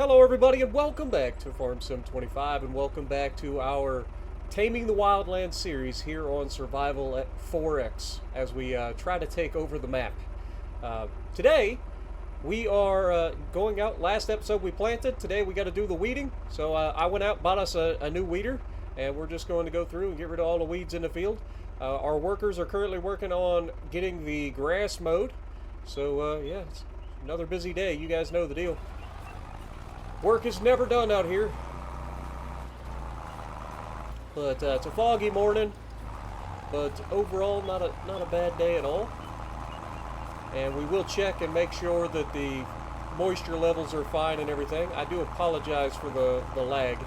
Hello, everybody, and welcome back to Farm Sim 25, and welcome back to our Taming the Wildlands series here on Survival at 4X as we try to take over the map. Today, we are going out. Last episode we planted. Today we got to do the weeding. So I went out, bought us a new weeder, and we're just going to go through and get rid of all the weeds in the field. Our workers are currently working on getting the grass mowed. So yeah, it's another busy day. You guys know the deal. Work is never done out here. But it's a foggy morning, but overall not a bad day at all. And we will check and make sure that the moisture levels are fine and everything. I do apologize for the lag.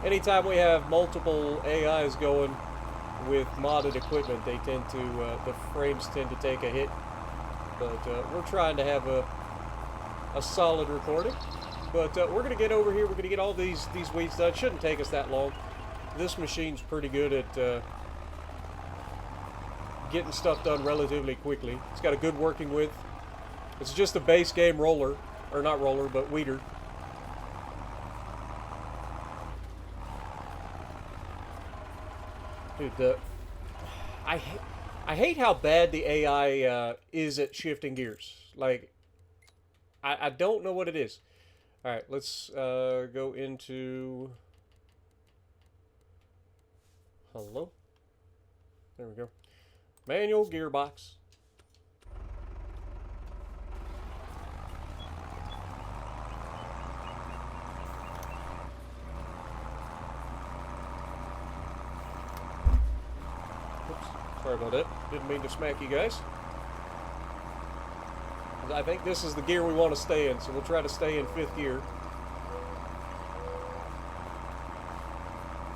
Anytime we have multiple AIs going with modded equipment, they tend to the frames tend to take a hit. But we're trying to have a solid recording. But we're going to get over here. We're going to get all these weeds done. It shouldn't take us that long. This machine's pretty good at getting stuff done relatively quickly. It's got a good working width. It's just a base game roller. Or not roller, but weeder. Dude, I hate how bad the AI is at shifting gears. Like, I don't know what it is. Alright, let's go into... Hello? There we go. Manual gearbox. Oops, sorry about that. Didn't mean to smack you guys. I think this is the gear we want to stay in, so we'll try to stay in 5th gear.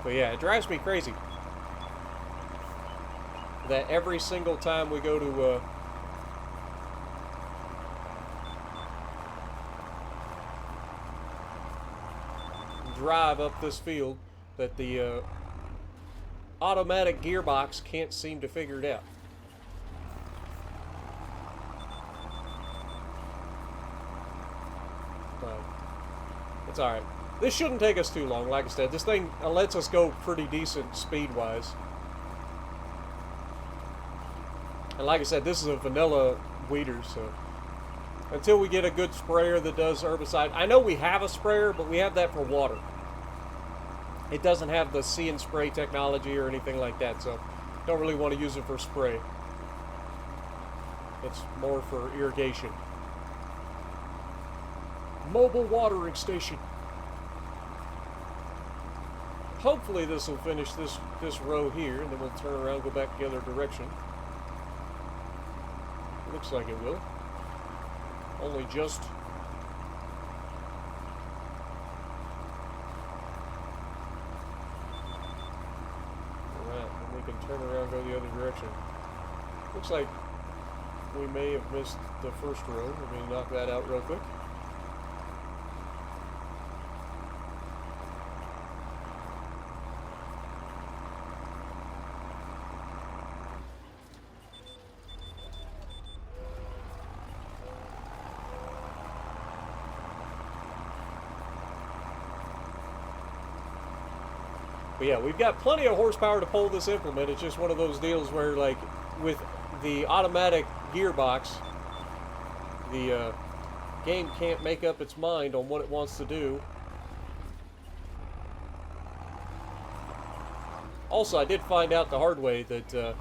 But yeah, it drives me crazy that every single time we go to drive up this field, that the automatic gearbox can't seem to figure it out. It's alright. This shouldn't take us too long, like I said. This thing lets us go pretty decent speed-wise. And like I said, this is a vanilla weeder, so... Until we get a good sprayer that does herbicide... I know we have a sprayer, but we have that for water. It doesn't have the See and Spray technology or anything like that, so... Don't really want to use it for spray. It's more for irrigation. Mobile watering station. Hopefully this will finish this row here, and then we'll turn around and go back the other direction. Looks like it will. Only just. Alright, and we can turn around and go the other direction. Looks like we may have missed the first row. Let me knock that out real quick. But yeah, we've got plenty of horsepower to pull this implement. It's just one of those deals where, like, with the automatic gearbox, the game can't make up its mind on what it wants to do. Also, I did find out the hard way that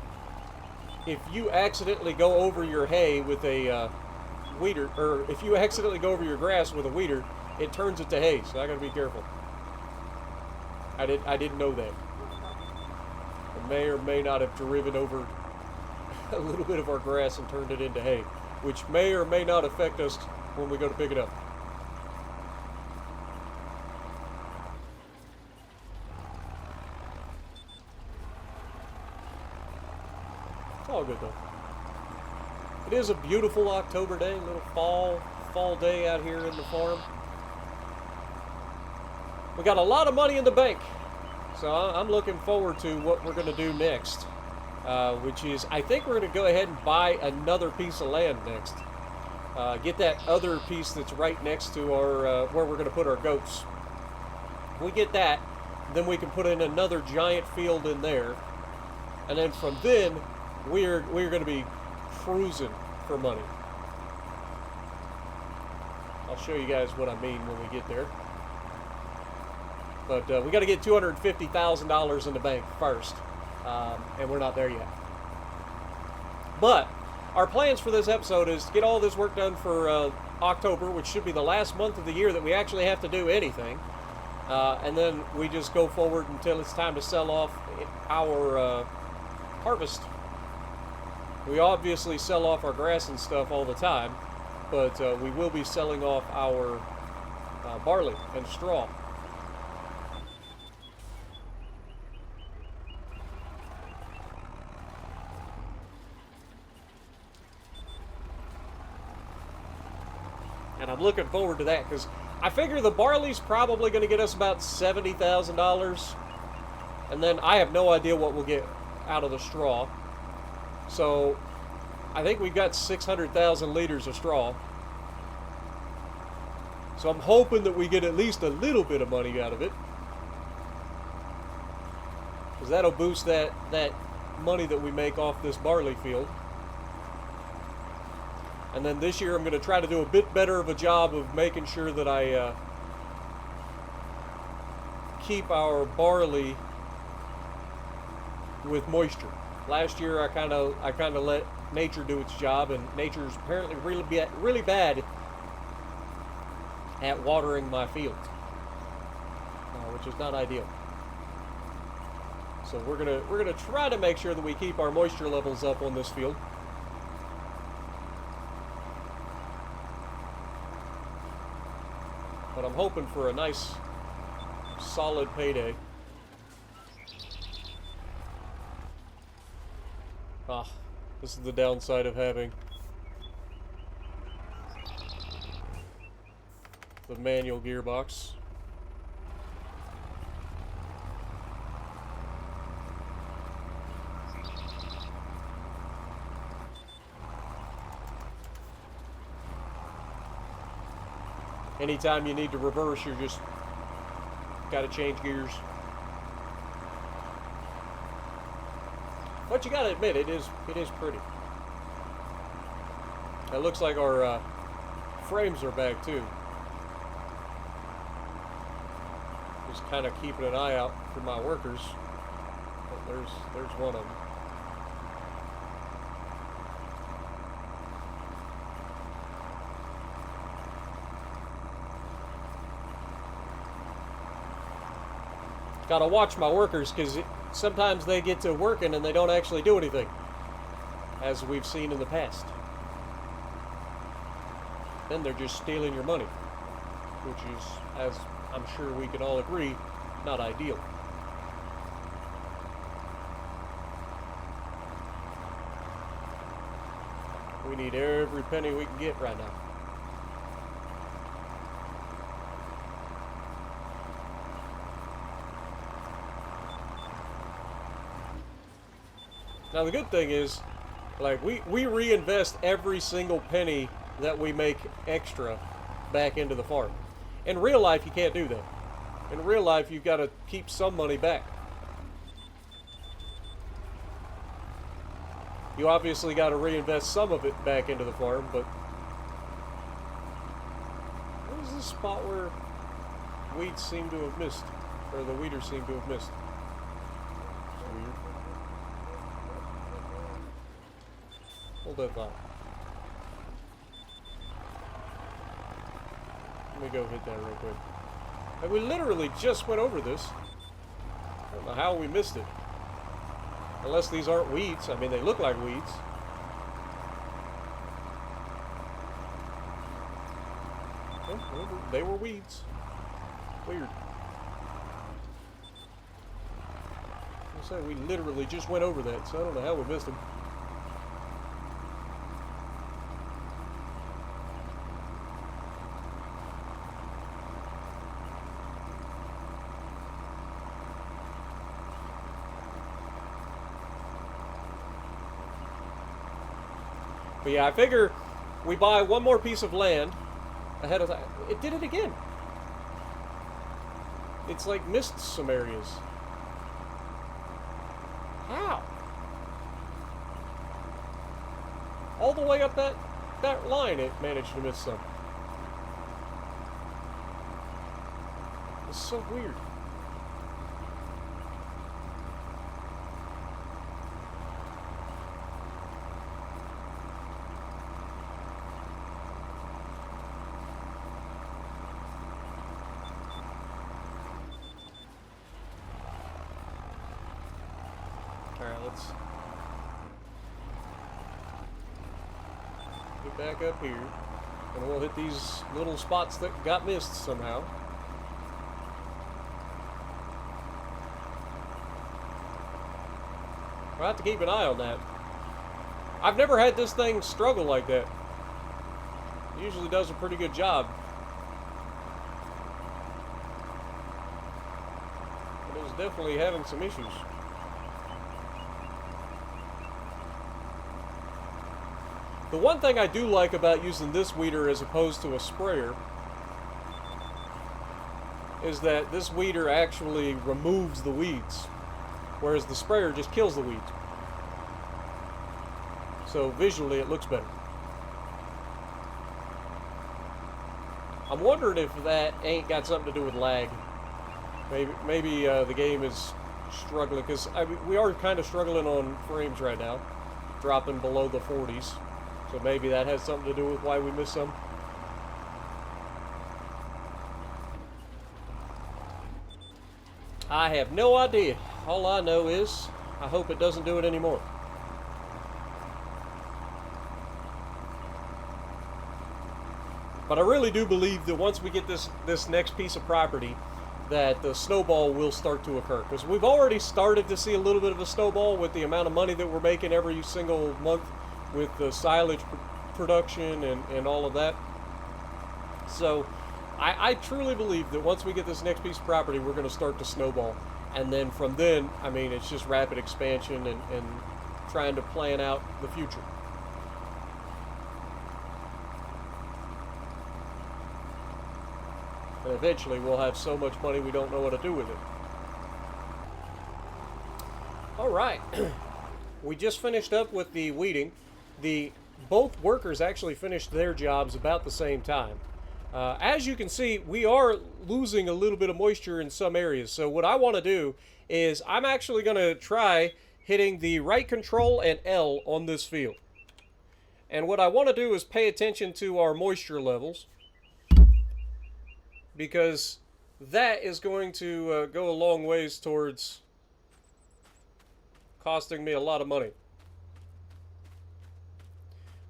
if you accidentally go over your hay with a weeder, or if you accidentally go over your grass with a weeder, it turns it to hay, so I gotta be careful. I didn't know that. I may or may not have driven over a little bit of our grass and turned it into hay, which may or may not affect us when we go to pick it up. It's all good though. It is a beautiful October day, a little fall day out here in the farm. We got a lot of money in the bank, so I'm looking forward to what we're going to do next, which is, I think we're going to go ahead and buy another piece of land next. get that other piece that's right next to our where we're going to put our goats. If we get that, then we can put in another giant field in there, and then from then we're going to be cruising for money. I'll show you guys what I mean when we get there. But we got to get $250,000 in the bank first, and we're not there yet. But our plans for this episode is to get all this work done for October, which should be the last month of the year that we actually have to do anything. And then we just go forward until it's time to sell off our harvest. We obviously sell off our grass and stuff all the time, but we will be selling off our barley and straw. And I'm looking forward to that because I figure the barley's probably going to get us about $70,000. And then I have no idea what we'll get out of the straw. So I think we've got 600,000 liters of straw. So I'm hoping that we get at least a little bit of money out of it. Because that'll boost that money that we make off this barley field. And then this year I'm going to try to do a bit better of a job of making sure that I keep our barley with moisture. Last year I kind of let nature do its job, and nature's apparently really bad at watering my fields, which is not ideal. So we're gonna try to make sure that we keep our moisture levels up on this field. But I'm hoping for a nice, solid payday. This is the downside of having the manual gearbox. Anytime you need to reverse, you're just got to change gears. But you got to admit, it is pretty. It looks like our frames are back too. Just kind of keeping an eye out for my workers. But there's one of them. Gotta watch my workers because sometimes they get to working and they don't actually do anything, as we've seen in the past. Then they're just stealing your money, which is, as I'm sure we can all agree, not ideal. We need every penny we can get right now. Now the good thing is, like, we reinvest every single penny that we make extra back into the farm. In real life, you can't do that. In real life, you've got to keep some money back. You obviously got to reinvest some of it back into the farm, but what is this spot where weeds seem to have missed, or the weeders seem to have missed? It's weird. Hold that thought. Let me go hit that real quick. And we literally just went over this. I don't know how we missed it. Unless these aren't weeds. I mean, they look like weeds. Oh, they were weeds. Weird. I say we literally just went over that, so I don't know how we missed them. But yeah, I figure we buy one more piece of land ahead of time. It did it again. It's like missed some areas. How? All the way up that line it managed to miss some. It's so weird. Alright, let's get back up here. And we'll hit these little spots that got missed somehow. We'll have to keep an eye on that. I've never had this thing struggle like that. It usually does a pretty good job. But it's definitely having some issues. The one thing I do like about using this weeder as opposed to a sprayer is that this weeder actually removes the weeds, whereas the sprayer just kills the weeds. So visually it looks better. I'm wondering if that ain't got something to do with lag. Maybe the game is struggling, because we are kind of struggling on frames right now, dropping below the 40s. So maybe that has something to do with why we missed some. I have no idea. All I know is I hope it doesn't do it anymore. But I really do believe that once we get this next piece of property, that the snowball will start to occur. Because we've already started to see a little bit of a snowball with the amount of money that we're making every single month with the silage production and all of that. So I truly believe that once we get this next piece of property, we're going to start to snowball. And then from then, I mean, it's just rapid expansion and trying to plan out the future. And eventually we'll have so much money we don't know what to do with it. Alright, we just finished up with the weeding. Both workers actually finished their jobs about the same time. As you can see, we are losing a little bit of moisture in some areas. So what I want to do is I'm actually going to try hitting the right control and L on this field. And what I want to do is pay attention to our moisture levels, because that is going to go a long ways towards costing me a lot of money.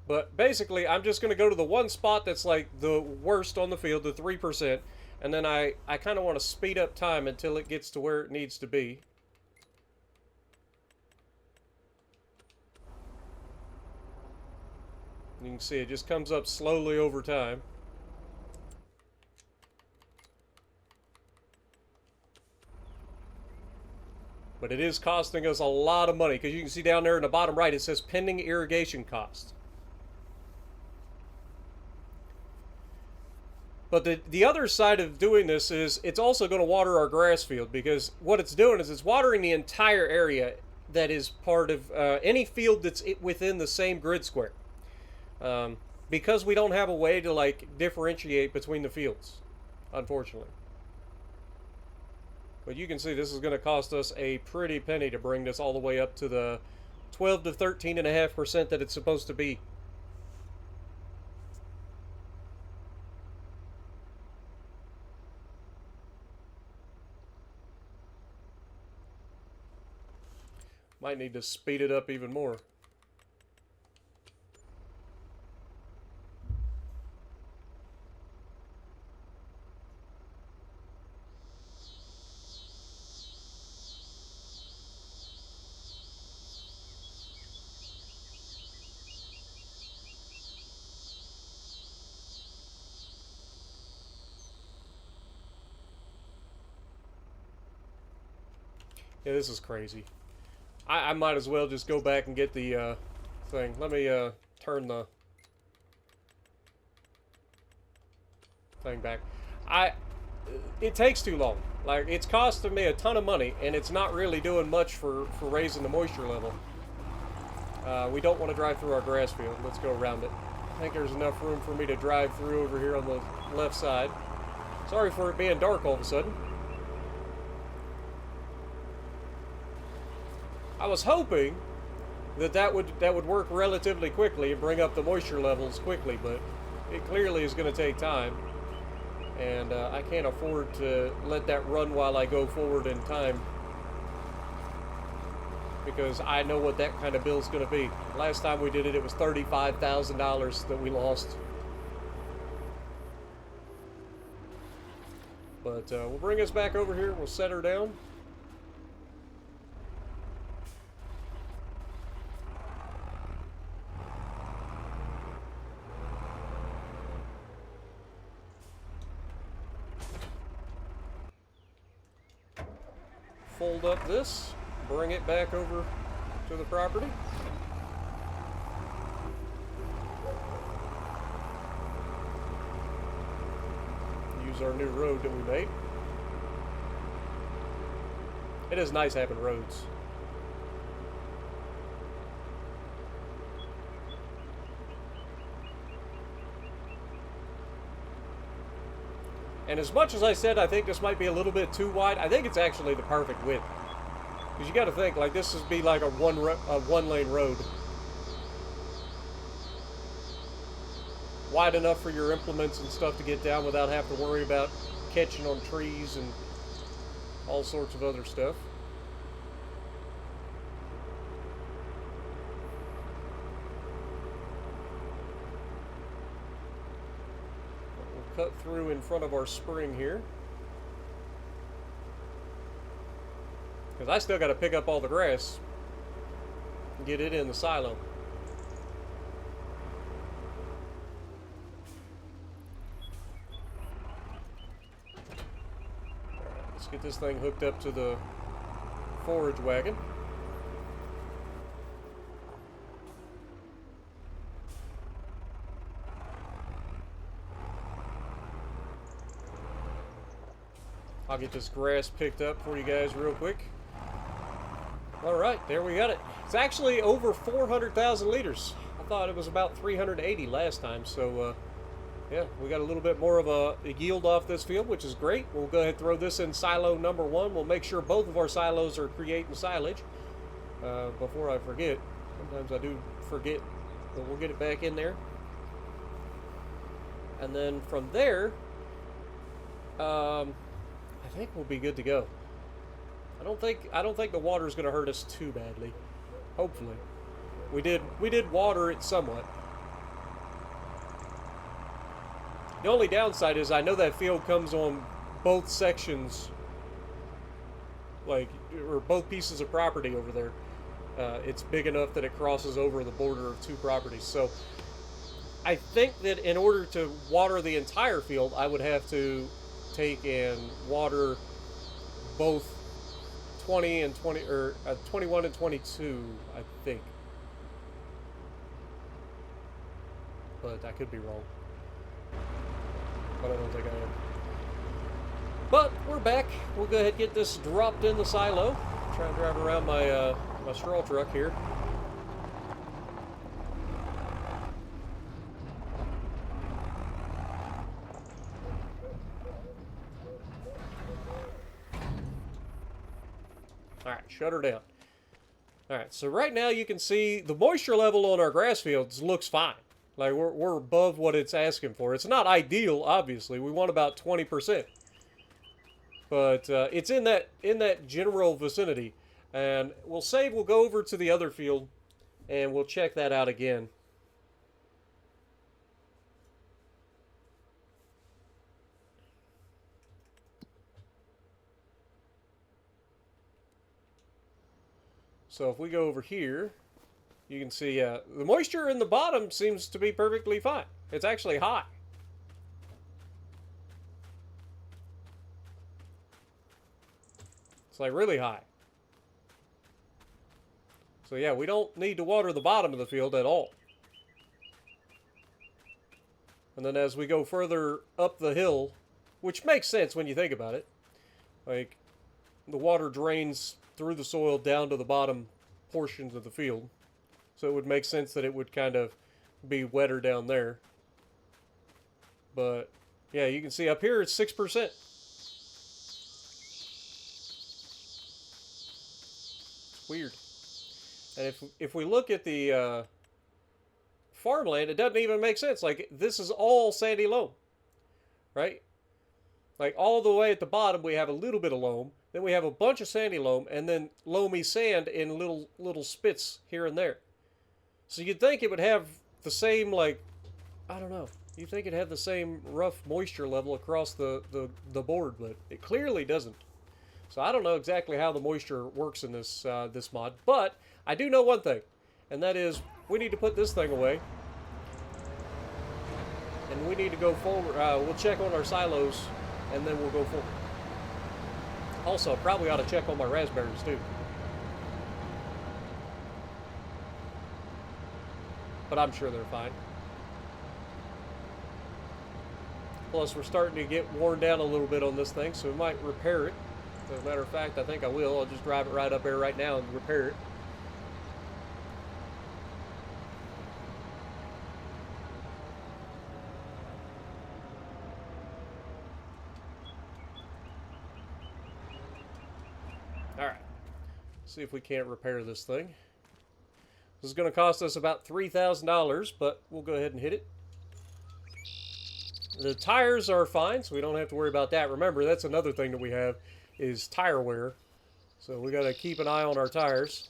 But basically, I'm just going to go to the one spot that's like the worst on the field, the 3%, and then I kind of want to speed up time until it gets to where it needs to be. You can see it just comes up slowly over time. But it is costing us a lot of money, because you can see down there in the bottom right, it says pending irrigation costs. But the other side of doing this is it's also going to water our grass field, because what it's doing is it's watering the entire area that is part of any field that's within the same grid square. Because we don't have a way to like differentiate between the fields, unfortunately. But you can see this is going to cost us a pretty penny to bring this all the way up to the 12 to 13.5% that it's supposed to be. Might need to speed it up even more. Yeah, this is crazy. I might as well just go back and get the thing. Let me turn the thing back. It takes too long. Like, it's costing me a ton of money, and it's not really doing much for raising the moisture level. We don't want to drive through our grass field. Let's go around it. I think there's enough room for me to drive through over here on the left side. Sorry for it being dark all of a sudden. I was hoping that would work relatively quickly and bring up the moisture levels quickly, but it clearly is going to take time. And I can't afford to let that run while I go forward in time, because I know what that kind of bill is going to be. Last time we did it, it was $35,000 that we lost. But we'll bring us back over here. We'll set her down. Fold up this, bring it back over to the property. Use our new road that we made. It is nice having roads. And as much as I said I think this might be a little bit too wide, I think it's actually the perfect width. Because you got to think, like, this would be like a one-lane road. Wide enough for your implements and stuff to get down without having to worry about catching on trees and all sorts of other stuff. Cut through in front of our spring here, because I still got to pick up all the grass and get it in the silo. Let's get this thing hooked up to the forage wagon. I'll get this grass picked up for you guys real quick. Alright, there we got it. It's actually over 400,000 liters. I thought it was about 380 last time, so yeah, we got a little bit more of a yield off this field, which is great. We'll go ahead and throw this in silo number 1. We'll make sure both of our silos are creating silage. Before I forget, sometimes I do forget, but we'll get it back in there. And then from there, I think we'll be good to go. I don't think the water is going to hurt us too badly. Hopefully, we did water it somewhat. The only downside is I know that field comes on both sections, like, or both pieces of property over there. It's big enough that it crosses over the border of two properties. So I think that in order to water the entire field, I would have to take and water both 20 and 20, or 21 and 22, I think. But I could be wrong. But I don't think I am. But we're back. We'll go ahead and get this dropped in the silo. Try and drive around my my straw truck here. Alright, shut her down. Alright, so right now you can see the moisture level on our grass fields looks fine. Like, we're above what it's asking for. It's not ideal, obviously. We want about 20%. But it's in that general vicinity. And we'll save, we'll go over to the other field, and we'll check that out again. So if we go over here, you can see the moisture in the bottom seems to be perfectly fine. It's actually high. It's like really high. So yeah, we don't need to water the bottom of the field at all. And then as we go further up the hill, which makes sense when you think about it, like the water drains through the soil down to the bottom portions of the field. So it would make sense that it would kind of be wetter down there. But yeah, you can see up here it's 6%. It's weird. And if we look at the farmland, it doesn't even make sense. Like, this is all sandy loam, right? Like, all the way at the bottom, we have a little bit of loam. Then we have a bunch of sandy loam, and then loamy sand in little spits here and there. So you'd think it would have the same, like, I don't know. You'd think it'd have the same rough moisture level across the board, but it clearly doesn't. So I don't know exactly how the moisture works in this this mod, but I do know one thing, and that is we need to put this thing away, and we need to go forward. We'll check on our silos, and then we'll go forward. Also, probably ought to check on my raspberries too. But I'm sure they're fine. Plus, we're starting to get worn down a little bit on this thing, so we might repair it. As a matter of fact, I think I will. I'll just drive it right up there right now and repair it. Alright. See if we can't repair this thing. This is going to cost us about $3,000, but we'll go ahead and hit it. The tires are fine, so we don't have to worry about that. Remember, that's another thing that we have, is tire wear. So we got to keep an eye on our tires.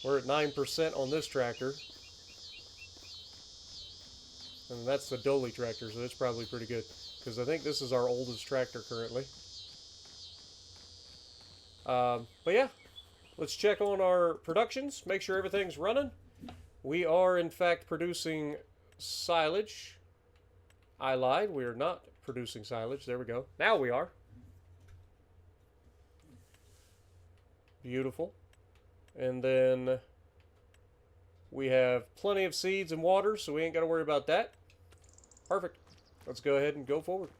We're at 9% on this tractor. And that's the Dolly tractor, so that's probably pretty good. Because I think this is our oldest tractor currently. But yeah, let's check on our productions, make sure everything's running. We are, in fact, producing silage. I lied, we are not producing silage. There we go. Now we are. Beautiful. And then we have plenty of seeds and water, so we ain't got to worry about that. Perfect. Let's go ahead and go forward.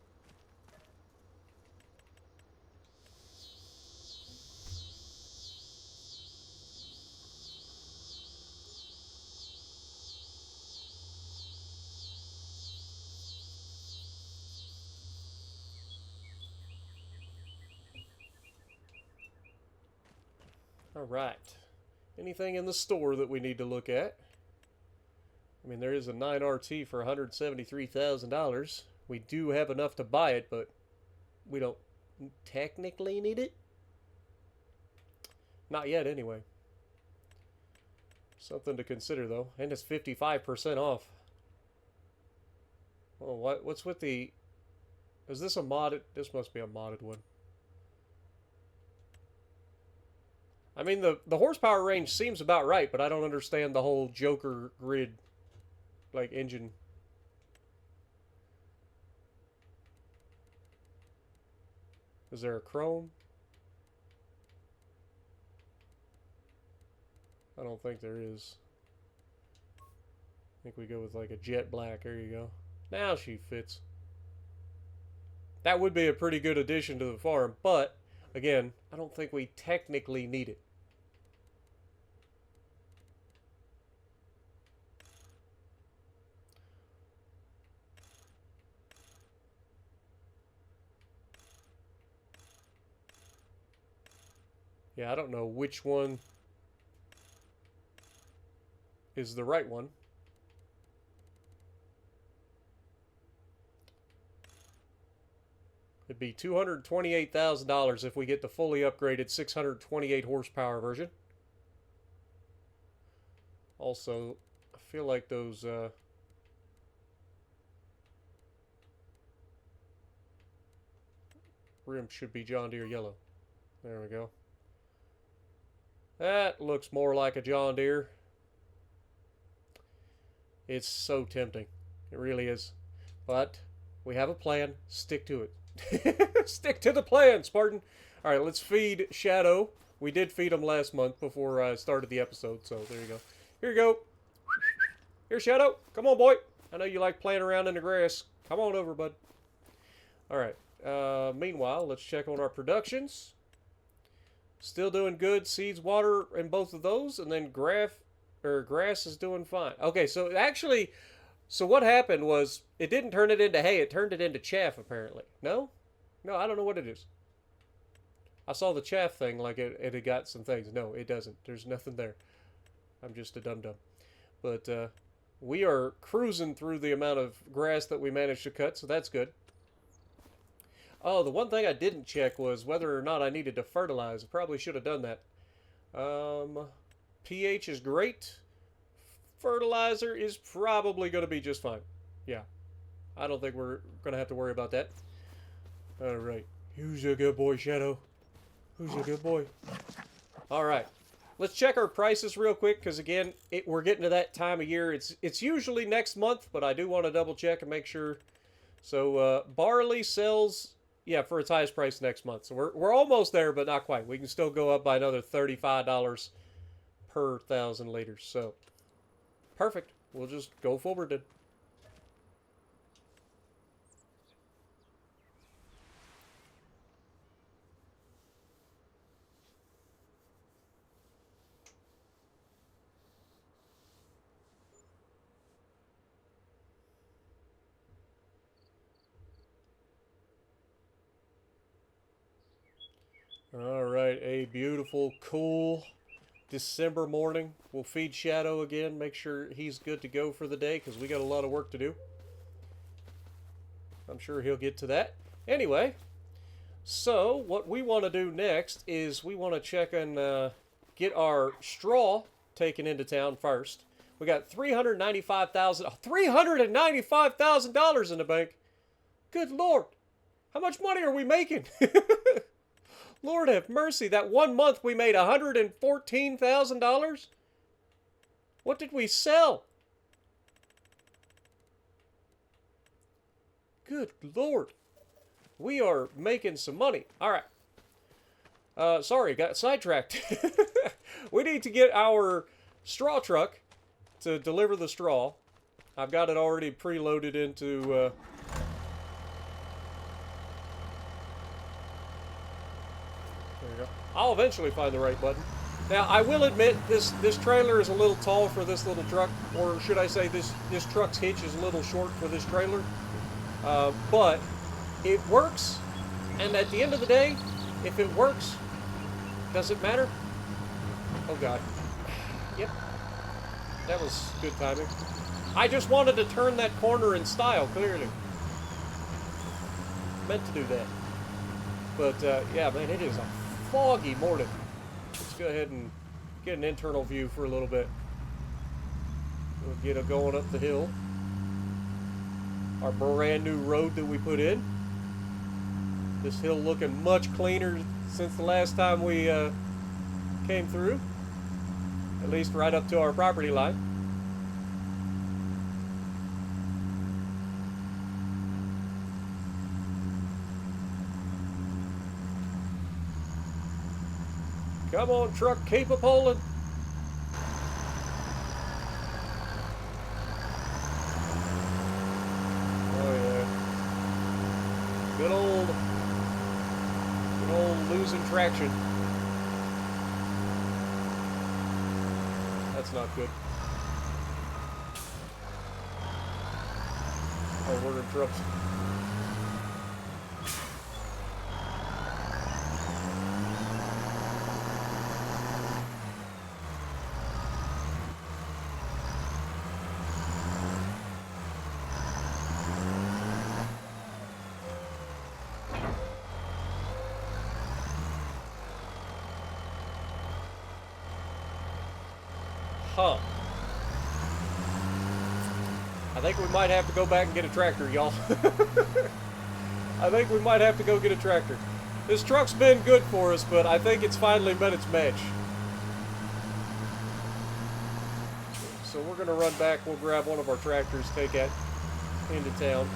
All right. Anything in the store that we need to look at? I mean, there is a 9RT for $173,000. We do have enough to buy it, but we don't technically need it. Not yet, anyway. Something to consider, though. And it's 55% off. Oh, what's with the... Is this a modded... This must be a modded one. I mean, the horsepower range seems about right, but I don't understand the whole Joker grid, like, engine. Is there a chrome? I don't think there is. I think we go with, like, a jet black. There you go. Now she fits. That would be a pretty good addition to the farm, but, again, I don't think we technically need it. Yeah, I don't know which one is the right one. It'd be $228,000 if we get the fully upgraded 628 horsepower version. Also, I feel like those rims should be John Deere yellow. There we go. That looks more like a John Deere. It's so tempting. It really is. But we have a plan. Stick to it. Stick to the plan, Spartan. All right, let's feed Shadow. We did feed him last month before I started the episode, so there you go. Here you go. Here, Shadow. Come on, boy. I know you like playing around in the grass. Come on over, bud. All right. Meanwhile, let's check on our productions. Still doing good. Seeds, water, in both of those, and then grass is doing fine. Okay, so actually, so what happened was it didn't turn it into hay. It turned it into chaff, apparently. No, no, I don't know what it is. I saw the chaff thing like it had got some things. No, it doesn't. There's nothing there. I'm just a dum-dum. But we are cruising through the amount of grass that we managed to cut, so that's good. Oh, the one thing I didn't check was whether or not I needed to fertilize. I probably should have done that. pH is great. Fertilizer is probably going to be just fine. Yeah. I don't think we're going to have to worry about that. All right. Who's a good boy, Shadow? Who's a good boy? All right. Let's check our prices real quick because, again, we're getting to that time of year. It's usually next month, but I do want to double check and make sure. So barley sells, yeah, for its highest price next month. So we're almost there, but not quite. We can still go up by another $35 per 1,000 liters. So perfect. We'll just go forward then. All right, a beautiful, cool December morning. We'll feed Shadow again, make sure he's good to go for the day because we got a lot of work to do. I'm sure he'll get to that. Anyway, so what we want to do next is we want to check and get our straw taken into town first. We got $395,000 in the bank. Good Lord, how much money are we making? Lord have mercy, that 1 month we made $114,000? What did we sell? Good Lord. We are making some money. All right. Sorry, got sidetracked. We need to get our straw truck to deliver the straw. I've got it already preloaded into... I'll eventually find the right button. Now, I will admit, this trailer is a little tall for this little truck, or should I say this truck's hitch is a little short for this trailer. But it works, and at the end of the day, if it works, does it matter? Oh, God. Yep. That was good timing. I just wanted to turn that corner in style, clearly. Meant to do that. But, yeah, man, it is a foggy morning. Let's go ahead and get an internal view for a little bit. We'll get it going up the hill. Our brand new road that we put in. This hill looking much cleaner since the last time we came through. At least right up to our property line. Come on, truck, keep a pulling. Oh yeah. Good old losing traction. That's not good. Oh, we're in trouble. Huh. I think we might have to go back and get a tractor, y'all. I think we might have to go get a tractor. This truck's been good for us, but I think it's finally met its match. So we're going to run back. We'll grab one of our tractors, take it into town.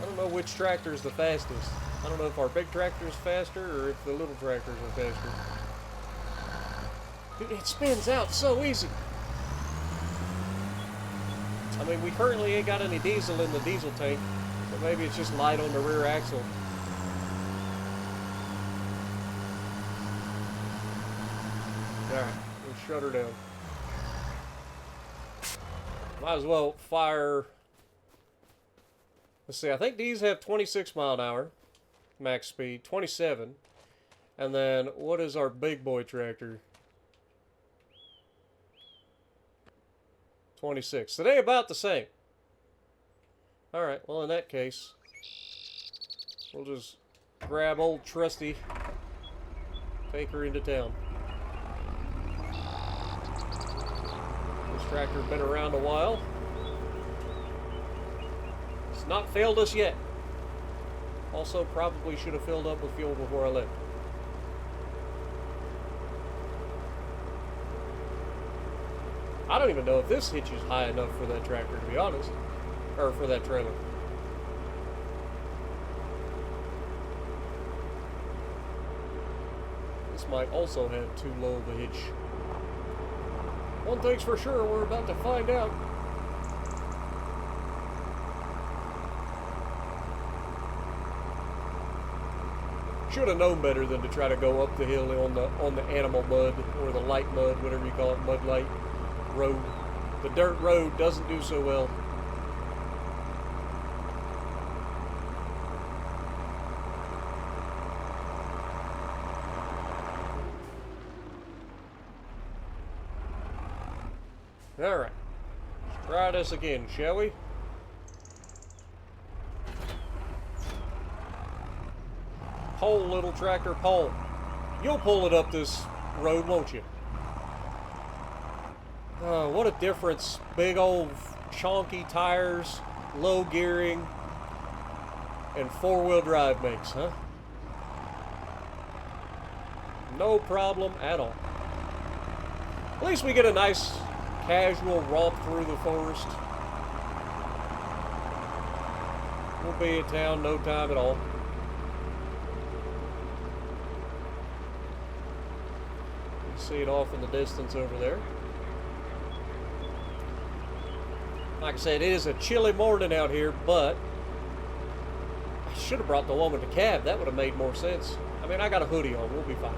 I don't know which tractor is the fastest. I don't know if our big tractor is faster or if the little tractors are faster. Dude, it spins out so easy. I mean, we currently ain't got any diesel in the diesel tank, so maybe it's just light on the rear axle. Alright, we'll shut her down. Might as well fire... Let's see, I think these have 26 mile an hour max speed, 27. And then, what is our big boy tractor? 26. So they about the same. Alright, well in that case, we'll just grab old Trusty, take her into town. This tractor's been around a while. It's not failed us yet. Also, probably should have filled up with fuel before I left. I don't even know if this hitch is high enough for that tractor, to be honest. Or for that trailer. This might also have too low of a hitch. One thing's for sure, we're about to find out. Should have known better than to try to go up the hill on the animal mud, or the light mud, whatever you call it, mud light road. The dirt road doesn't do so well. Alright, let's try this again, shall we? Pull, little tractor, pull. You'll pull it up this road, won't you? Oh, what a difference big old chonky tires, low gearing, and four-wheel drive makes, huh? No problem at all. At least we get a nice casual romp through the forest. We'll be in town no time at all. You can see it off in the distance over there. Like I said, it is a chilly morning out here, but I should have brought the woman to cab. That would have made more sense. I mean, I got a hoodie on. We'll be fine.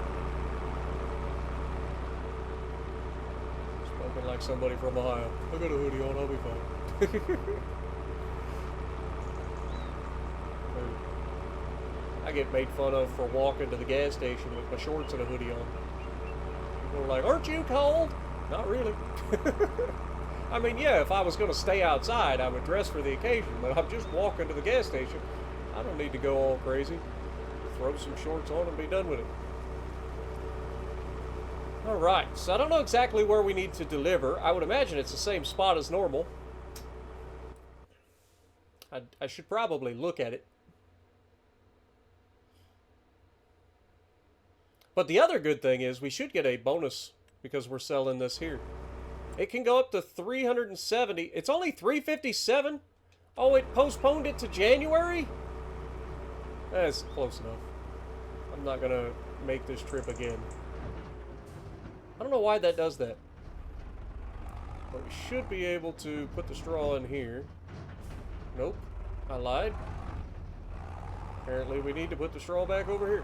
Spoken like somebody from Ohio. I got a hoodie on. I'll be fine. I get made fun of for walking to the gas station with my shorts and a hoodie on. People are like, aren't you cold? Not really. I mean, yeah, if I was going to stay outside, I would dress for the occasion, but I'm just walking to the gas station. I don't need to go all crazy. Throw some shorts on and be done with it. Alright, so I don't know exactly where we need to deliver. I would imagine it's the same spot as normal. I should probably look at it. But the other good thing is we should get a bonus because we're selling this here. It can go up to 370. It's only 357? Oh, it postponed it to January? That's close enough. I'm not going to make this trip again. I don't know why that does that. But we should be able to put the straw in here. Nope. I lied. Apparently we need to put the straw back over here.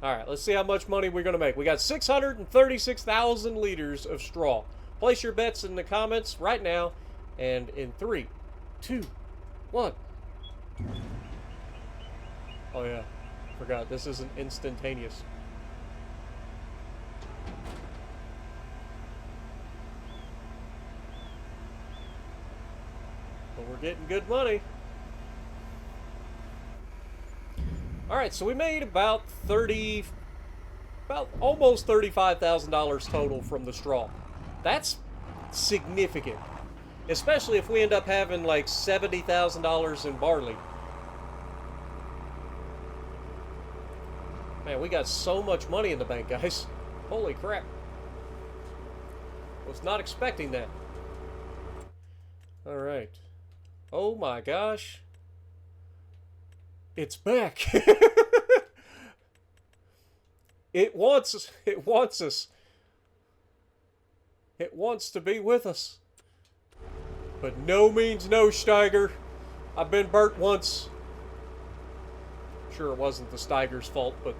Alright, let's see how much money we're going to make. We got 636,000 liters of straw. Place your bets in the comments right now. And in 3, 2, 1. Oh yeah, forgot. This isn't instantaneous. But we're getting good money. Alright, so we made about almost $35,000 total from the straw. That's significant. Especially if we end up having like $70,000 in barley. Man, we got so much money in the bank, guys. Holy crap. Was not expecting that. Alright. Oh my gosh. It's back. It wants us. It wants us. It wants to be with us. But no means no, Steiger. I've been burnt once. Sure, it wasn't the Steiger's fault, but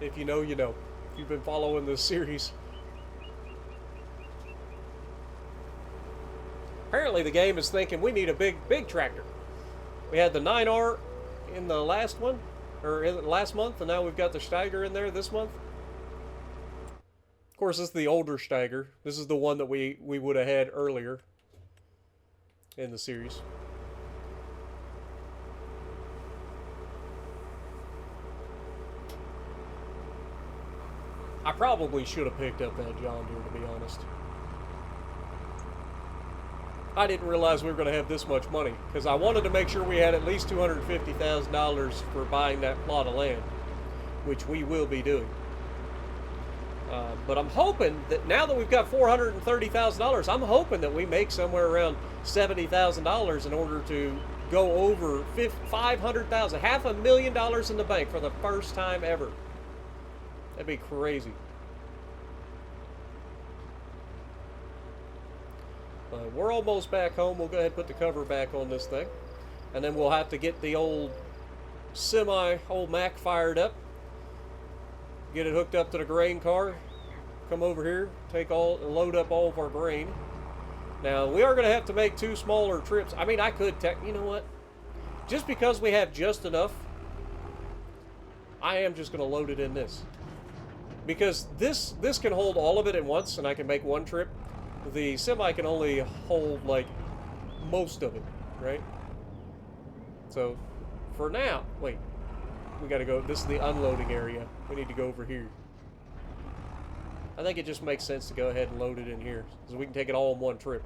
if you know, you know. If you've been following this series. Apparently the game is thinking we need a big tractor. We had the 9R in the last one, or in the last month, and now we've got the Steiger in there this month. Of course, this is the older Steiger. This is the one that we would have had earlier in the series. I probably should have picked up that John Deere, to be honest. I didn't realize we were going to have this much money, because I wanted to make sure we had at least $250,000 for buying that plot of land, which we will be doing. But I'm hoping that now that we've got $430,000, I'm hoping that we make somewhere around $70,000 in order to go over $500,000, $500,000 in the bank for the first time ever. That'd be crazy. We're almost back home. We'll go ahead and put the cover back on this thing. And then we'll have to get the old old Mack fired up. Get it hooked up to the grain car. Come over here, load up all of our grain. Now, we are going to have to make 2 smaller trips. I mean, I could, you know what? Just because we have just enough, I am just going to load it in this. Because this can hold all of it at once, and I can make 1 trip. The semi can only hold, like, most of it, right? So, for now, wait. We gotta go, this is the unloading area. We need to go over here. I think it just makes sense to go ahead and load it in here, so we can take it all in 1 trip.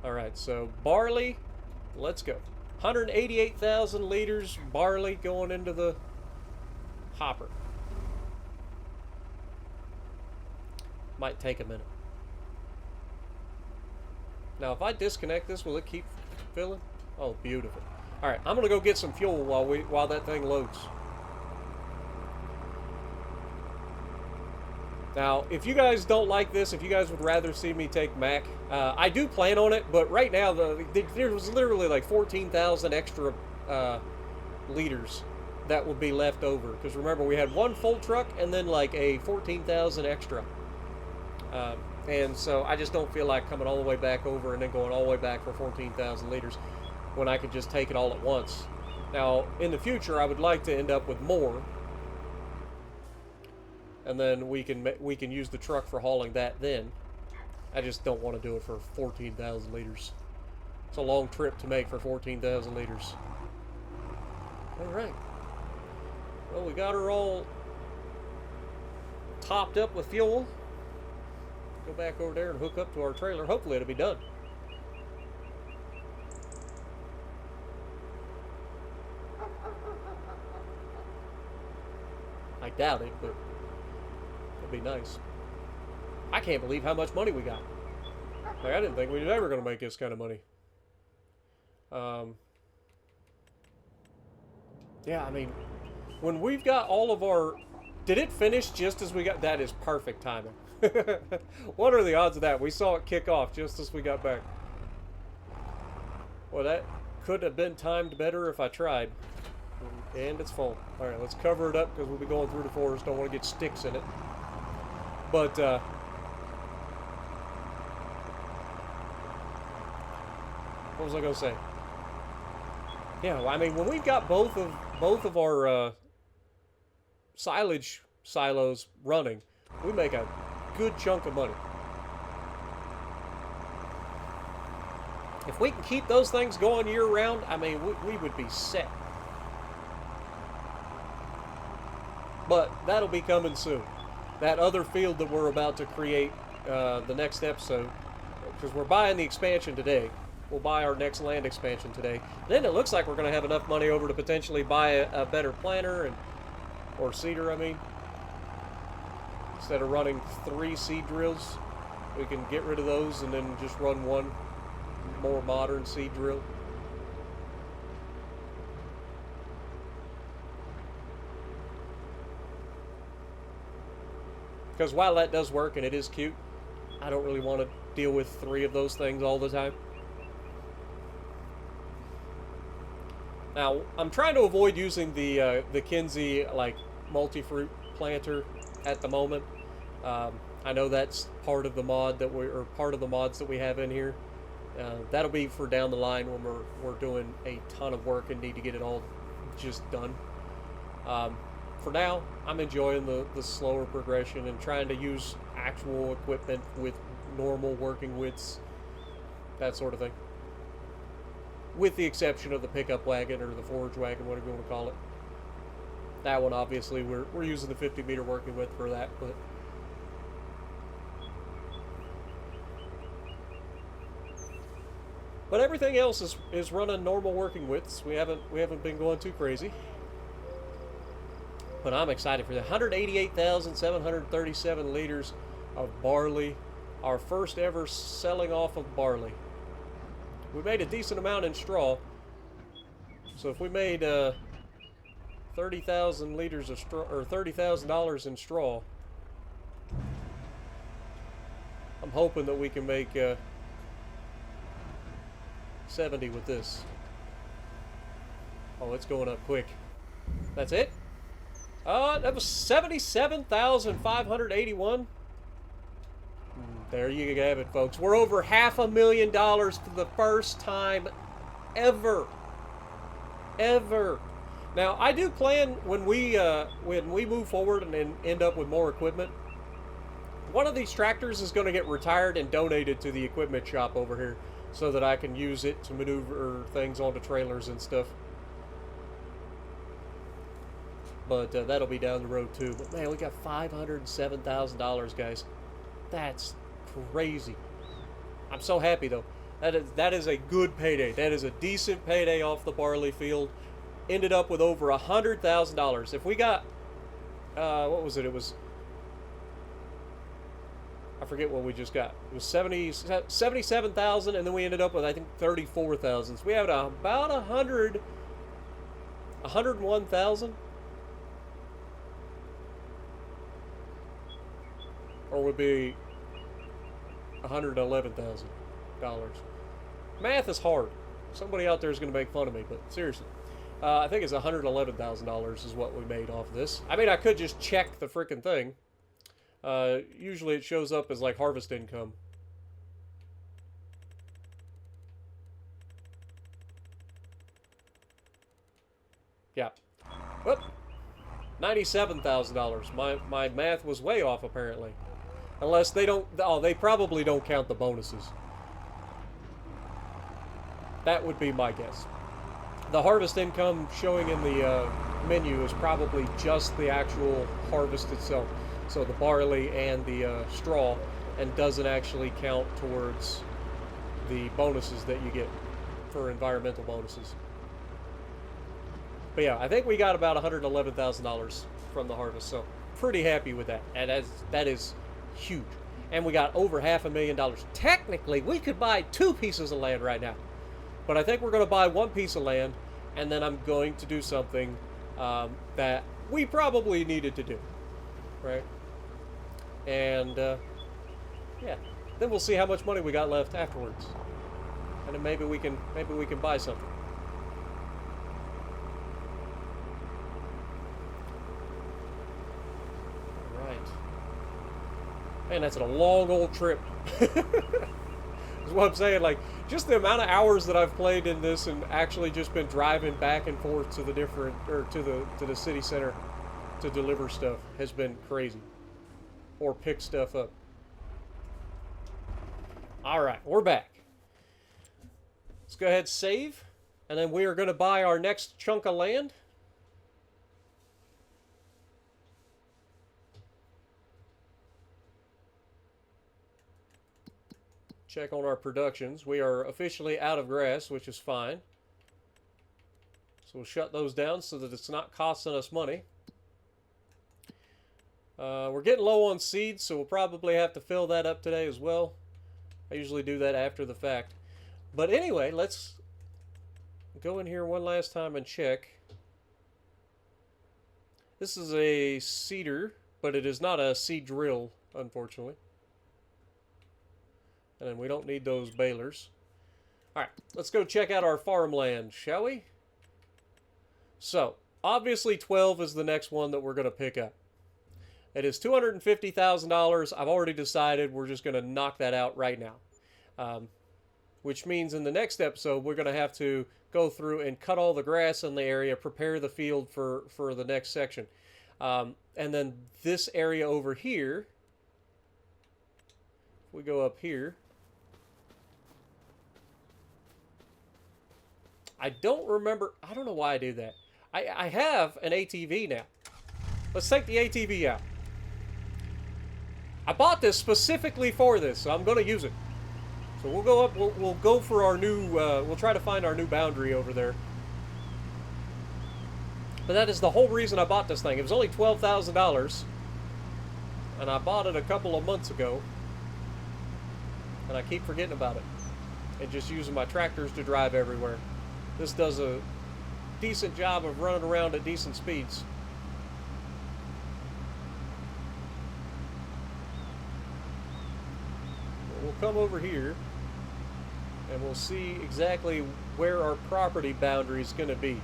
Alright, so barley, let's go. 188,000 liters barley going into the hopper. Might take a minute. Now, if I disconnect this, will it keep filling? Oh, beautiful. All right, I'm gonna go get some fuel while that thing loads. Now, if you guys don't like this, if you guys would rather see me take Mack, I do plan on it. But right now, there was literally like 14,000 extra liters that would be left over. Because remember, we had 1 full truck and then like a 14,000 extra. And so I just don't feel like coming all the way back over and then going all the way back for 14,000 liters when I could just take it all at once. Now, in the future, I would like to end up with more, and then we can use the truck for hauling that then. I just don't want to do it for 14,000 liters. It's a long trip to make for 14,000 liters. All right. Well, we got her all topped up with fuel. Go back over there and hook up to our trailer. Hopefully it'll be done. I doubt it, but it'd be nice. I can't believe how much money we got. Like, I didn't think we were ever going to make this kind of money. Yeah, I mean, when we've got all of our... Did it finish just as we got... That is perfect timing. What are the odds of that? We saw it kick off just as we got back. Well, that could have been timed better if I tried. And it's full. Alright, let's cover it up because we'll be going through the forest. Don't want to get sticks in it. But, what was I going to say? Yeah, well, I mean, when we've got both of our silage silos running, we make a good chunk of money. If we can keep those things going year round, I mean, we would be set. But that'll be coming soon. That other field that we're about to create the next episode, because we're buying the expansion today. We'll buy our next land expansion today. Then it looks like we're going to have enough money over to potentially buy a better planter or seeder, I mean. Instead of running 3 seed drills, we can get rid of those and then just run 1 more modern seed drill. Because while that does work and it is cute, I don't really want to deal with 3 of those things all the time. Now, I'm trying to avoid using the Kinsey like multi-fruit planter at the moment. I know that's part of the mod that we or part of the mods that we have in here. That'll be for down the line when we're doing a ton of work and need to get it all just done. For now, I'm enjoying the slower progression and trying to use actual equipment with normal working widths, that sort of thing. With the exception of the pickup wagon or the forage wagon, whatever you want to call it. That one, obviously, we're using the 50-meter working width for that, but everything else is running normal working widths. We haven't been going too crazy. But I'm excited for that. 188,737 liters of barley. Our first ever selling off of barley. We made a decent amount in straw. So if we made 30,000 liters of straw, or $30,000 in straw, I'm hoping that we can make 70 with this. Oh, it's going up quick. That's it? That was 77,581. There you have it, folks. We're over $500,000 for the first time ever. Ever. Now, I do plan when we move forward and end up with more equipment, one of these tractors is going to get retired and donated to the equipment shop over here so that I can use it to maneuver things onto trailers and stuff. But that'll be down the road too. But man, we got $507,000, guys. That's crazy. I'm so happy though. That is a good payday. That is a decent payday off the barley field. Ended up with over $100,000. If we got, what was it? It was, I forget what we just got. It was 77,000, and then we ended up with, I think, 34,000. So we had about 101,000. Or would be $111,000. Math is hard. Somebody out there is going to make fun of me, but seriously. I think it's $111,000 is what we made off this. I mean, I could just check the freaking thing. Usually it shows up as like harvest income. Yeah. Whoop. $97,000. My math was way off apparently. Unless they don't, oh, they probably don't count the bonuses. That would be my guess. The harvest income showing in the menu is probably just the actual harvest itself. So the barley and the straw, and doesn't actually count towards the bonuses that you get for environmental bonuses. But yeah, I think we got about $111,000 from the harvest, so pretty happy with that. And that is huge. And we got over $500,000. Technically, we could buy 2 pieces of land right now. But I think we're going to buy 1 piece of land, and then I'm going to do something that we probably needed to do. Right? And, yeah. Then we'll see how much money we got left afterwards. And then maybe we can buy something. Man, that's a long old trip. That's what I'm saying. Like, just the amount of hours that I've played in this and actually just been driving back and forth to the different, or to the city center to deliver stuff has been crazy. Or pick stuff up. Alright, we're back. Let's go ahead and save. And then we are going to buy our next chunk of land. Check on our productions. We are officially out of grass, which is fine. So we'll shut those down so that it's not costing us money. We're getting low on seeds, so we'll probably have to fill that up today as well. I usually do that after the fact. But anyway, let's go in here one last time and check. This is a seeder, but it is not a seed drill, unfortunately. And then we don't need those balers. All right, let's go check out our farmland, shall we? So, obviously 12 is the next one that we're going to pick up. It is $250,000. I've already decided we're just going to knock that out right now. Which means in the next episode, we're going to have to go through and cut all the grass in the area, prepare the field for the next section. And then this area over here, if we go up here, I don't remember, I don't know why I do that. I have an ATV now. Let's take the ATV out. I bought this specifically for this, so I'm going to use it. So we'll go up, we'll go for our new, we'll try to find our new boundary over there. But that is the whole reason I bought this thing. It was only $12,000. And I bought it a couple of months ago. And I keep forgetting about it. And just using my tractors to drive everywhere. This does a decent job of running around at decent speeds. We'll come over here and we'll see exactly where our property boundary is going to be.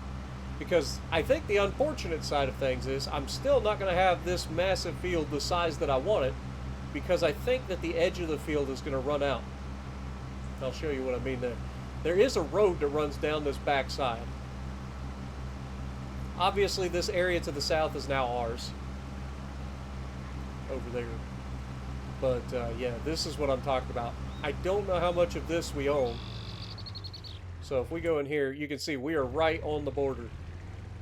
Because I think the unfortunate side of things is I'm still not going to have this massive field the size that I want it, because I think that the edge of the field is going to run out. I'll show you what I mean there. There is a road that runs down this back side. Obviously, this area to the south is now ours. Over there. But, yeah, this is what I'm talking about. I don't know how much of this we own. So if we go in here, you can see we are right on the border.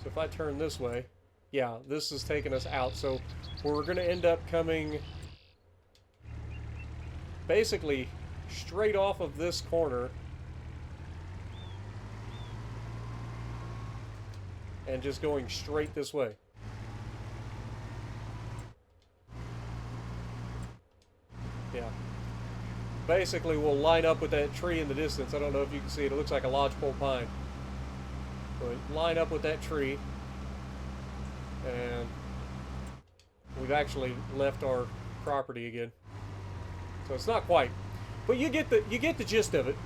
So if I turn this way, yeah, this is taking us out. So we're going to end up coming basically straight off of this corner and just going straight this way. Yeah. Basically, we'll line up with that tree in the distance. I don't know if you can see it. It looks like a lodgepole pine. But line up with that tree. And we've actually left our property again. So it's not quite. But you get the gist of it.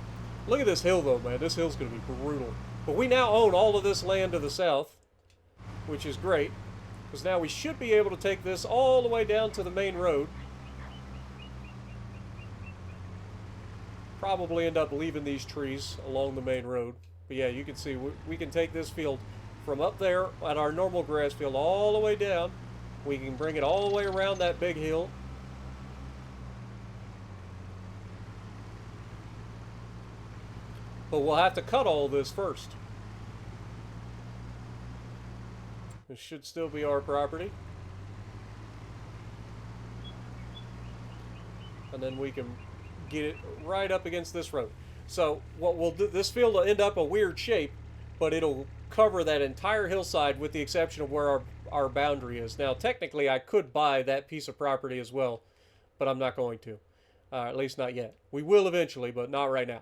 Look at this hill, though, man. This hill's going to be brutal. But we now own all of this land to the south, which is great. Because now we should be able to take this all the way down to the main road. Probably end up leaving these trees along the main road. But yeah, you can see we can take this field from up there at our normal grass field all the way down. We can bring it all the way around that big hill. But we'll have to cut all this first. This should still be our property. And then we can get it right up against this road. So what we'll do, this field will end up a weird shape, but it'll cover that entire hillside with the exception of where our boundary is. Now, technically, I could buy that piece of property as well, but I'm not going to. At least not yet. We will eventually, but not right now.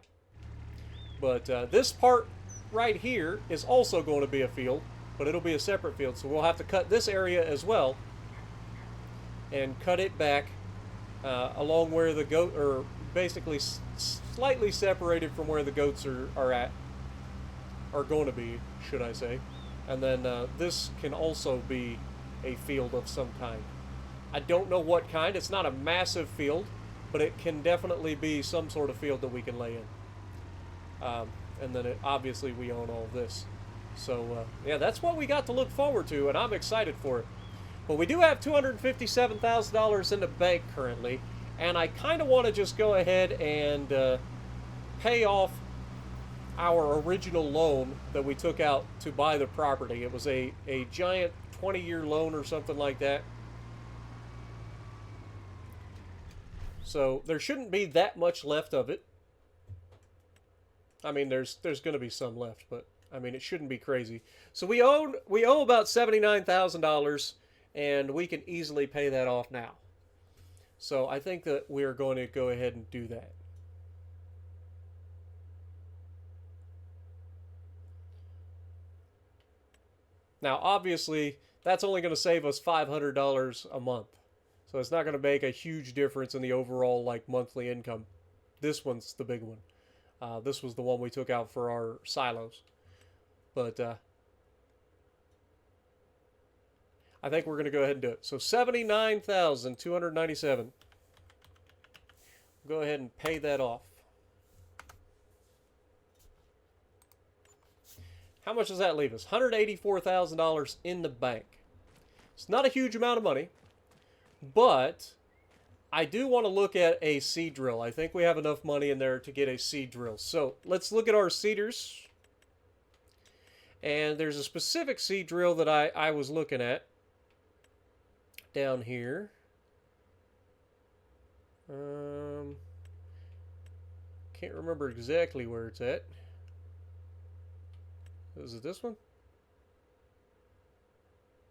But this part right here is also going to be a field, but it'll be a separate field. So we'll have to cut this area as well and cut it back along where the goat, or basically slightly separated from where the goats are going to be, should I say. And then this can also be a field of some kind. I don't know what kind. It's not a massive field, but it can definitely be some sort of field that we can lay in. And then obviously we own all this. So yeah, that's what we got to look forward to, and I'm excited for it. But we do have $257,000 in the bank currently, and I kind of want to just go ahead and pay off our original loan that we took out to buy the property. It was a giant 20-year loan or something like that. So there shouldn't be that much left of it. I mean, there's going to be some left, but I mean, it shouldn't be crazy. So we owe about $79,000, and we can easily pay that off now. So I think that we're going to go ahead and do that. Now, obviously, that's only going to save us $500 a month. So it's not going to make a huge difference in the overall, like, monthly income This one's the big one. This was the one we took out for our silos. But I think we're going to go ahead and do it. So 79,297. Go ahead and pay that off. How much does that leave us? $184,000 in the bank. It's not a huge amount of money, but I do want to look at a seed drill. I think we have enough money in there to get a seed drill. So let's look at our seeders. And there's a specific seed drill that I was looking at down here. Can't remember exactly where it's at. Is it this one?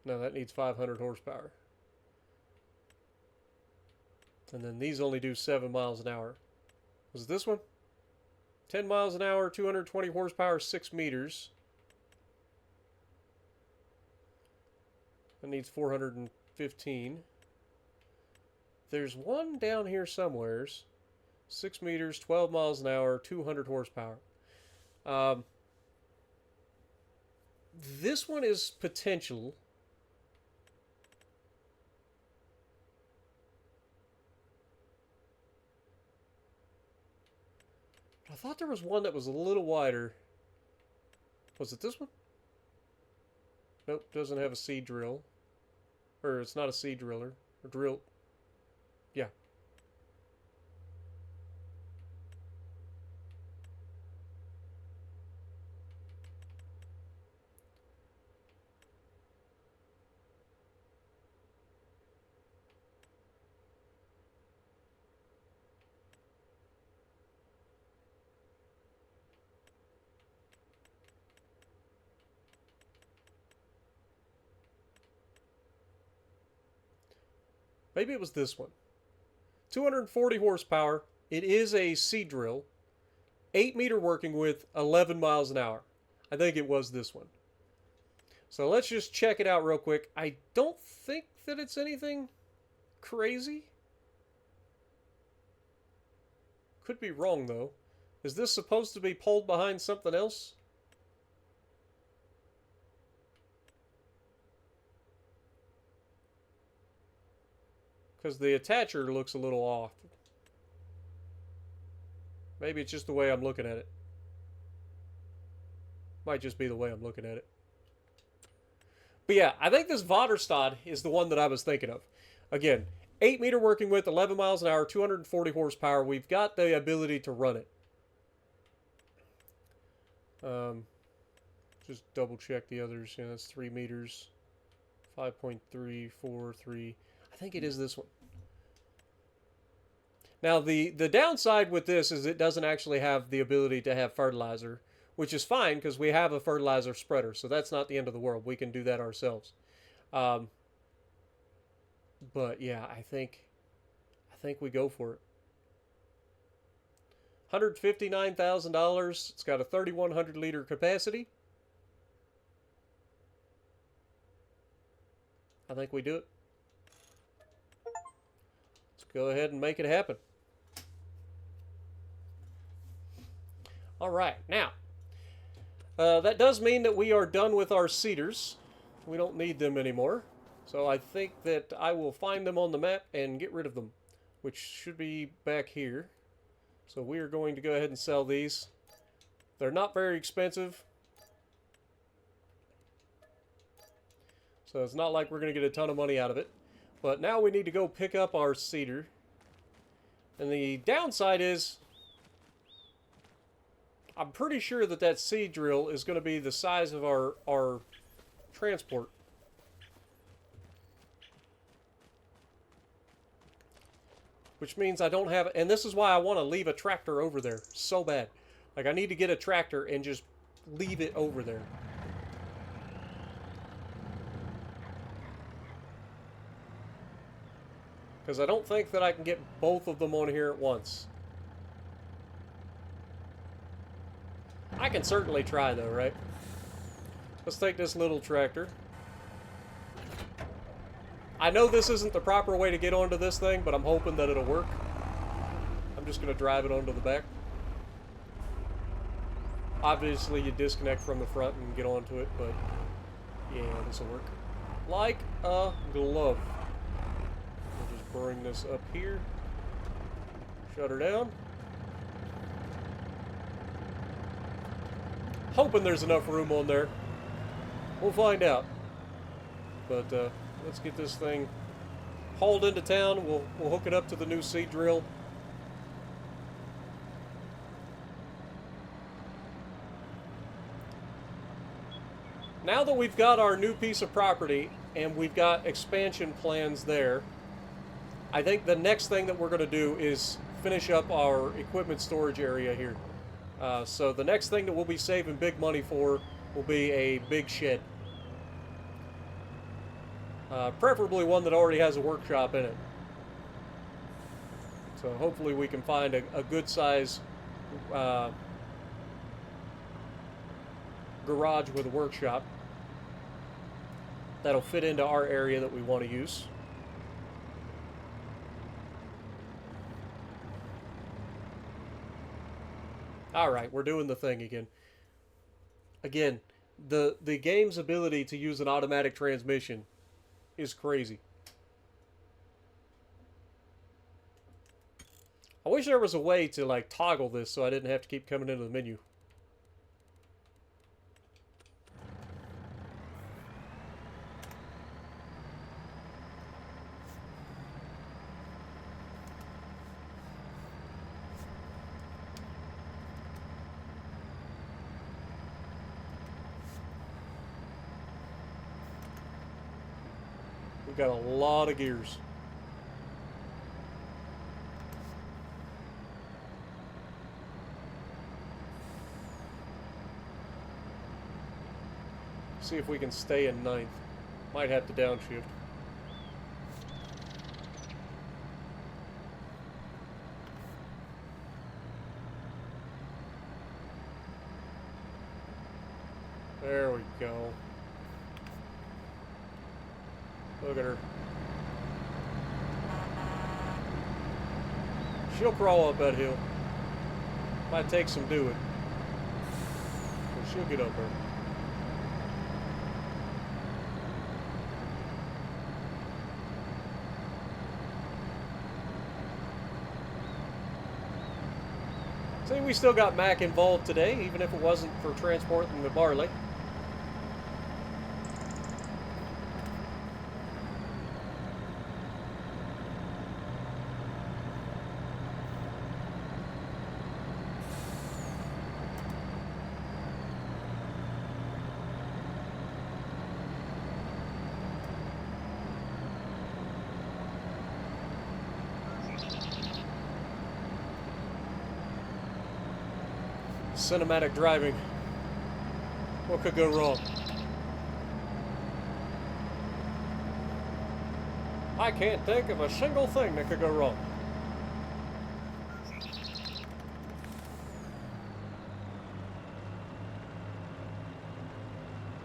No, that needs 500 horsepower. And then these only do 7 miles an hour. Was it this one? 10 miles an hour, 220 horsepower, 6 meters. That needs 415. There's one down here somewheres. 6 meters, 12 miles an hour, 200 horsepower. This one is potential. I thought there was one that was a little wider. Was it this one? Nope, doesn't have a seed drill. Or it's not a seed driller. Or drill. Yeah. Maybe it was this one. 240 horsepower. It is a seed drill. 8 meter working width, 11 miles an hour. I think it was this one. So let's just check it out real quick. I don't think that it's anything crazy. Could be wrong though. Is this supposed to be pulled behind something else? Because the attacher looks a little off. Maybe it's just the way I'm looking at it. Might just be the way I'm looking at it. But yeah, I think this Vaterstad is the one that I was thinking of. Again, 8 meter working width, 11 miles an hour, 240 horsepower. We've got the ability to run it. Just double check the others. Yeah, that's 3 meters. 5.343. I think it is this one. Now, the downside with this is it doesn't actually have the ability to have fertilizer, which is fine because we have a fertilizer spreader, so that's not the end of the world. We can do that ourselves. But yeah, I think we go for it. $159,000. It's got a 3,100 liter capacity. I think we do it. Let's go ahead and make it happen. All right, now, that does mean that we are done with our seeders. We don't need them anymore. So I think that I will find them on the map and get rid of them, which should be back here. So we are going to go ahead and sell these. They're not very expensive. So it's not like we're going to get a ton of money out of it. But now we need to go pick up our seeder. And the downside is, I'm pretty sure that that seed drill is going to be the size of our transport. Which means I don't have, and this is why I want to leave a tractor over there so bad. Like, I need to get a tractor and just leave it over there. Because I don't think that I can get both of them on here at once. I can certainly try though, right? Let's take this little tractor. I know this isn't the proper way to get onto this thing, but I'm hoping that it'll work. I I'm just going to drive it onto the back. Obviously, you disconnect from the front and get onto it, but yeah, this will work like a glove. We'll just bring this up here. Shut her down. Hoping there's enough room on there. We'll find out. But let's get this thing hauled into town. We'll hook it up to the new seed drill. Now that we've got our new piece of property and we've got expansion plans there, I think the next thing that we're going to do is finish up our equipment storage area here. So the next thing that we'll be saving big money for will be a big shed. Preferably one that already has a workshop in it. So hopefully we can find a good size garage with a workshop that'll fit into our area that we want to use. Alright, we're doing the thing again. Again, the game's ability to use an automatic transmission is crazy. I wish there was a way to like toggle this so I didn't have to keep coming into the menu. We've got a lot of gears. See if we can stay in ninth. Might have to downshift. There we go. Look at her. She'll crawl up that hill. Might take some doing. But she'll get up there. See, we still got Mac involved today, even if it wasn't for transporting the barley. Cinematic driving. What could go wrong? I can't think of a single thing that could go wrong.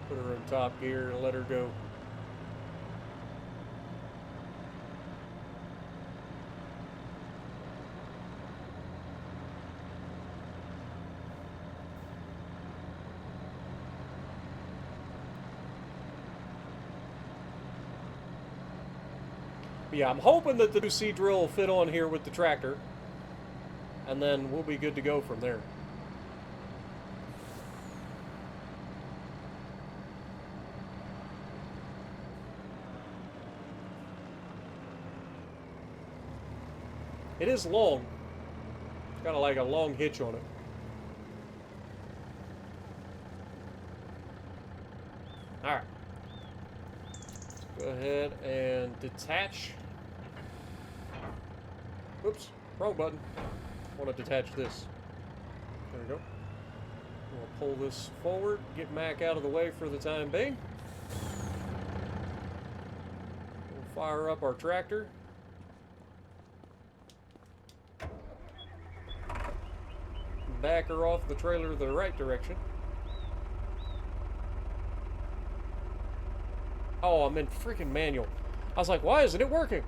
Put her in top gear and let her go. Yeah, I'm hoping that the new seed drill will fit on here with the tractor, and then we'll be good to go from there. It is long. It's got like a long hitch on it. Alright. Let's go ahead and detach. Oops, wrong button. I want to detach this. There we go. We'll pull this forward, get Mac out of the way for the time being. We'll fire up our tractor. Back her off the trailer the right direction. Oh, I'm in freaking manual. I was like, why isn't it working?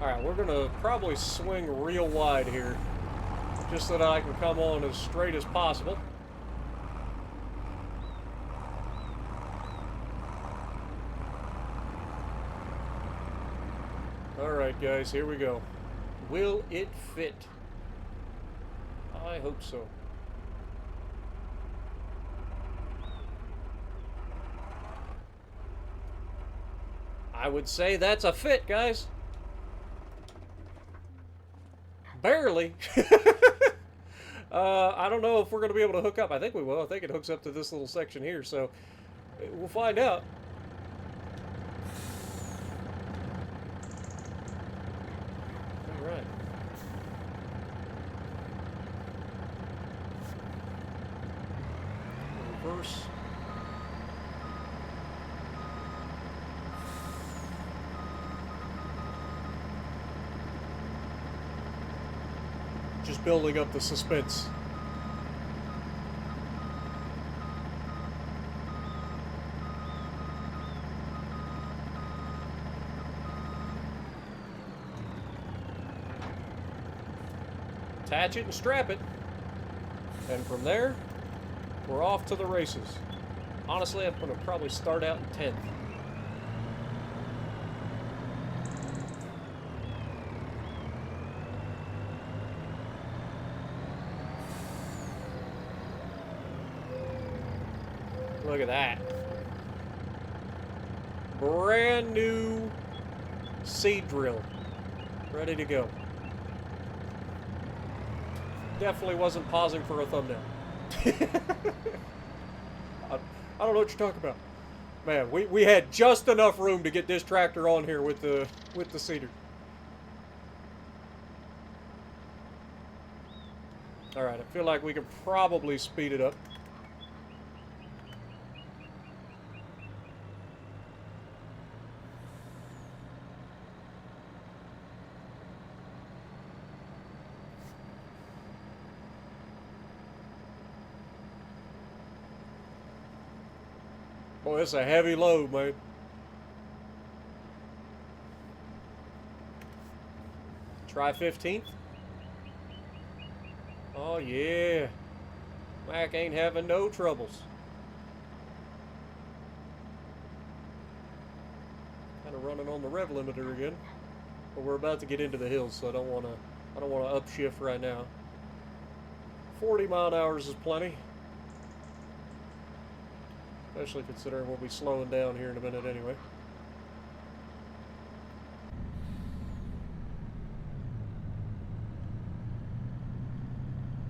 Alright, we're gonna probably swing real wide here, just so that I can come on as straight as possible. Alright guys, here we go. Will it fit? I hope so. I would say that's a fit, guys. Barely. I don't know if we're going to be able to hook up. I think we will. I think it hooks up to this little section here, so we'll find out. All right. Reverse. Just building up the suspense. Attach it and strap it. And from there, we're off to the races. Honestly, I'm going to probably start out in 10th. Look at that. Brand new seed drill. Ready to go. Definitely wasn't pausing for a thumbnail. I don't know what you're talking about. Man, we had just enough room to get this tractor on here with the seeder. Alright, I feel like we can probably speed it up. Boy, it's a heavy load, man. Try 15th. Oh, yeah. Mac ain't having no troubles. Kind of running on the rev limiter again. But we're about to get into the hills, so I don't want to upshift right now. 40 mile an hour is plenty. Especially considering we'll be slowing down here in a minute anyway.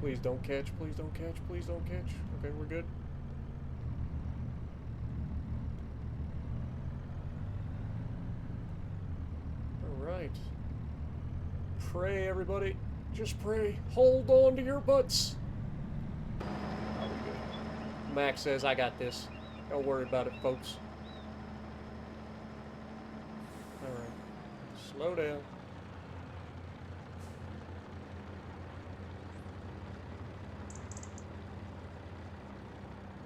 Please don't catch, please don't catch, please don't catch. Okay, we're good. Alright. Pray, everybody. Just pray. Hold on to your butts. Probably good. Max says, I got this. Don't worry about it, folks. Alright. Slow down.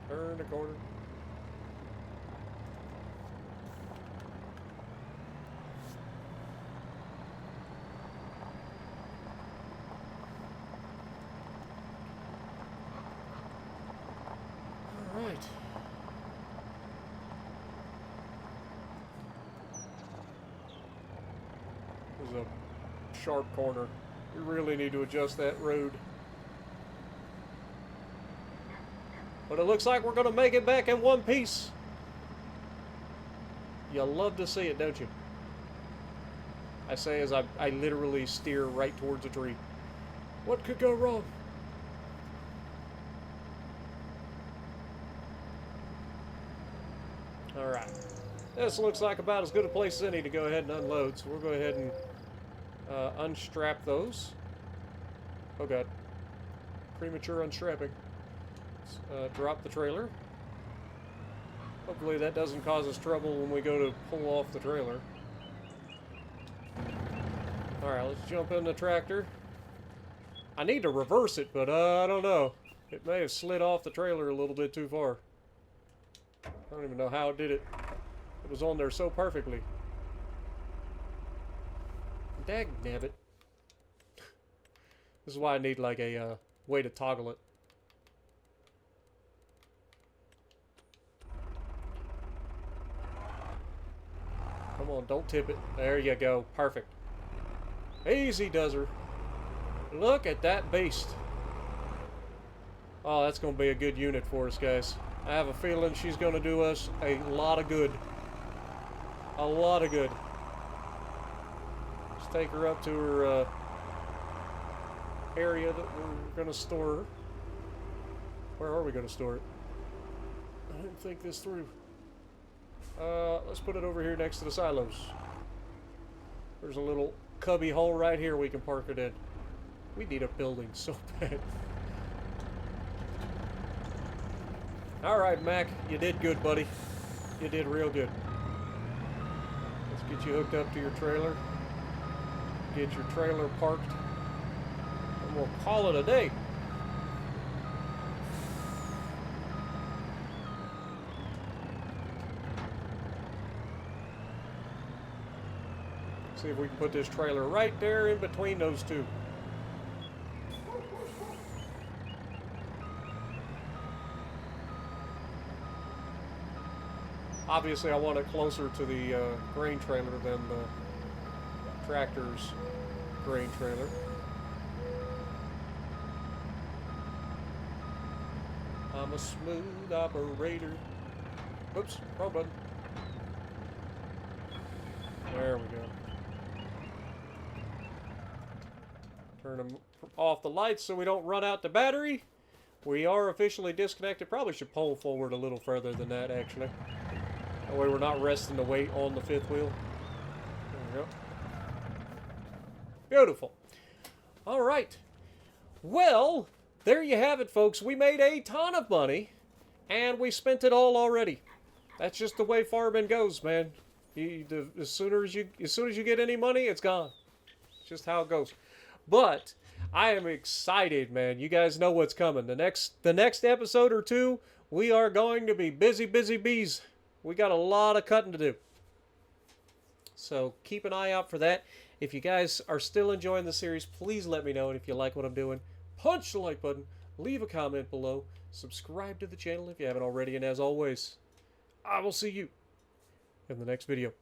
Turn the corner. Alright. There's a sharp corner. We really need to adjust that road. But it looks like we're going to make it back in one piece. You love to see it, don't you? I say as I literally steer right towards a tree. What could go wrong? Alright. This looks like about as good a place as any to go ahead and unload. So we'll go ahead and unstrap those. Oh god. Premature unstrapping. Drop the trailer. Hopefully that doesn't cause us trouble when we go to pull off the trailer. Alright, let's jump in the tractor. I need to reverse it, but I don't know. It may have slid off the trailer a little bit too far. I don't even know how it did it. It was on there so perfectly. Dagnabbit. This is why I need like a way to toggle it. Come on, don't tip it. There you go. Perfect. Easy does her. Look at that beast. Oh, that's going to be a good unit for us, guys. I have a feeling she's going to do us a lot of good. A lot of good. Let's take her up to her area that we're going to store her. Where are we going to store it? I didn't think this through. Let's put it over here next to the silos. There's a little cubby hole right here we can park it in. We need a building so bad. Alright, Mac, you did good, buddy. You did real good. Let's get you hooked up to your trailer. Get your trailer parked. And we'll call it a day. See if we can put this trailer right there in between those two. Obviously, I want it closer to the grain trailer than the tractor's grain trailer. I'm a smooth operator. Oops, wrong button. There we go. Turn them off the lights so we don't run out the battery. We are officially disconnected. Probably should pull forward a little further than that, actually. That way we're not resting the weight on the fifth wheel. There we go. Beautiful. All right. Well, there you have it, folks. We made a ton of money, and we spent it all already. That's just the way farming goes, man. As soon as you get any money, it's gone. It's just how it goes. But I am excited, man. You guys know what's coming. The next episode or two, we are going to be busy bees. We got a lot of cutting to do. So keep an eye out for that. If you guys are still enjoying the series, please let me know. And if you like what I'm doing, punch the like button, leave a comment below, subscribe to the channel if you haven't already. And as always, I will see you in the next video.